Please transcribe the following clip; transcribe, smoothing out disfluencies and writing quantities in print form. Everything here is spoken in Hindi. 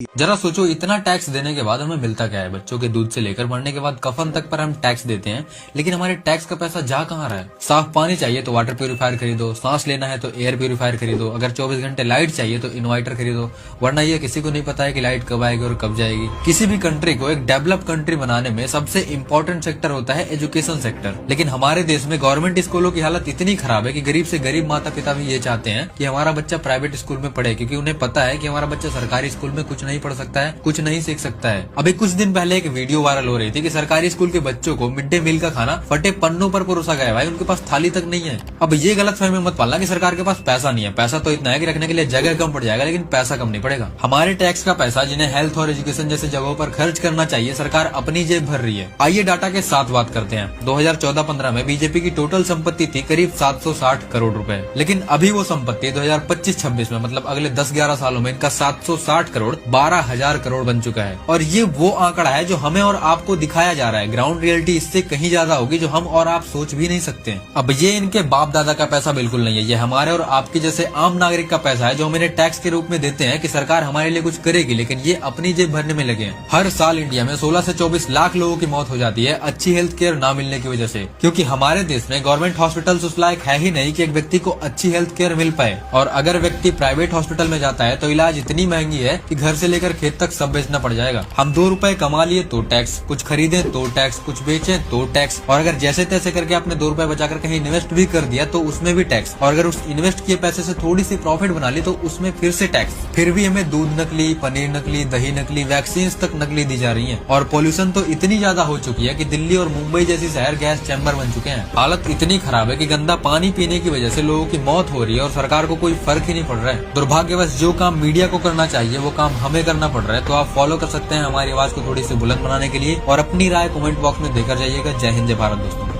जरा सोचो, इतना टैक्स देने के बाद हमें मिलता क्या है? बच्चों के दूध से लेकर मरने के बाद कफन तक पर हम टैक्स देते हैं, लेकिन हमारे टैक्स का पैसा जा कहाँ रहा है? साफ पानी चाहिए तो वाटर प्यूरिफायर खरीदो, सांस लेना है तो एयर प्यूरिफायर खरीदो, अगर 24 घंटे लाइट चाहिए तो इन्वर्टर खरीदो, वरना ये किसी को नहीं पता है कि लाइट कब आएगी और कब जाएगी। किसी भी कंट्री को एक डेवलप कंट्री बनाने में सबसे इम्पोर्टेंट सेक्टर होता है एजुकेशन सेक्टर, लेकिन हमारे देश में गवर्नमेंट स्कूलों की हालत इतनी खराब है कि गरीब से गरीब माता पिता भी ये चाहते हैं कि हमारा बच्चा प्राइवेट स्कूल में पढ़े, क्योंकि उन्हें पता है कि हमारा बच्चा सरकारी स्कूल में कुछ नहीं पढ़ सकता है, कुछ नहीं सीख सकता है। अभी कुछ दिन पहले एक वीडियो वायरल हो रही थी कि सरकारी स्कूल के बच्चों को मिड डे मील का खाना फटे पन्नों पर परोसा गया। भाई, उनके पास थाली तक नहीं है। अब ये गलत फहमी मत पालना कि सरकार के पास पैसा नहीं है। पैसा तो इतना है कि रखने के लिए जगह कम पड़ जाएगा, लेकिन पैसा कम नहीं पड़ेगा। हमारे टैक्स का पैसा जिन्हें हेल्थ और एजुकेशन जैसे जगहों पर खर्च करना चाहिए, सरकार अपनी जेब भर रही है। आइए डाटा के साथ बात करते हैं। 2014-15 में बीजेपी की टोटल संपत्ति थी करीब 760 करोड़ रुपए, लेकिन अभी वो संपत्ति 2025-26 में मतलब अगले 10-11 सालों में इनका 760 करोड़ 12,000 करोड़ बन चुका है। और ये वो आंकड़ा है जो हमें और आपको दिखाया जा रहा है। ग्राउंड रियलिटी इससे कहीं ज्यादा होगी जो हम और आप सोच भी नहीं सकते। अब ये इनके बाप दादा का पैसा बिल्कुल नहीं है, ये हमारे और आपके जैसे आम नागरिक का पैसा है जो हम इन्हें टैक्स के रूप में देते हैं कि सरकार हमारे लिए कुछ करेगी, लेकिन ये अपनी जेब भरने में लगे हैं। हर साल इंडिया में 16 से 24 लाख लोगों की मौत हो जाती है अच्छी हेल्थ केयर ना मिलने की वजह से, क्योंकि हमारे देश में गवर्नमेंट हॉस्पिटल उस लायक है ही नहीं कि एक व्यक्ति को अच्छी हेल्थ केयर मिल पाए। और अगर व्यक्ति प्राइवेट हॉस्पिटल में जाता है तो इलाज इतनी महंगी है कि घर से लेकर खेत तक सब बेचना पड़ जाएगा। हम 2 रुपए कमा लिए तो टैक्स, कुछ खरीदे तो टैक्स, कुछ बेचे तो टैक्स, और अगर जैसे तैसे करके आपने 2 रुपए बचाकर कहीं इन्वेस्ट भी कर दिया तो उसमें भी टैक्स, और अगर उस इन्वेस्ट किए पैसे से थोड़ी सी प्रॉफिट बना ली तो उसमें फिर से टैक्स। फिर भी हमें दूध नकली, पनीर नकली, दही नकली, वैक्सीन तक नकली दी जा रही है। और पॉल्यूशन तो इतनी ज्यादा हो चुकी है कि दिल्ली और मुंबई जैसी शहर गैस चैम्बर बन चुके हैं। हालत इतनी खराब है कि गंदा पानी पीने की वजह से लोगों की मौत हो रही है और सरकार को कोई फर्क ही नहीं पड़ रहा है। दुर्भाग्यवश जो काम मीडिया को करना चाहिए वो काम हमें करना पड़ रहा है। तो आप फॉलो कर सकते हैं हमारी आवाज को थोड़ी सी बुलंद बनाने के लिए, और अपनी राय कमेंट बॉक्स में देकर जाइएगा। जय हिंद, जय भारत दोस्तों।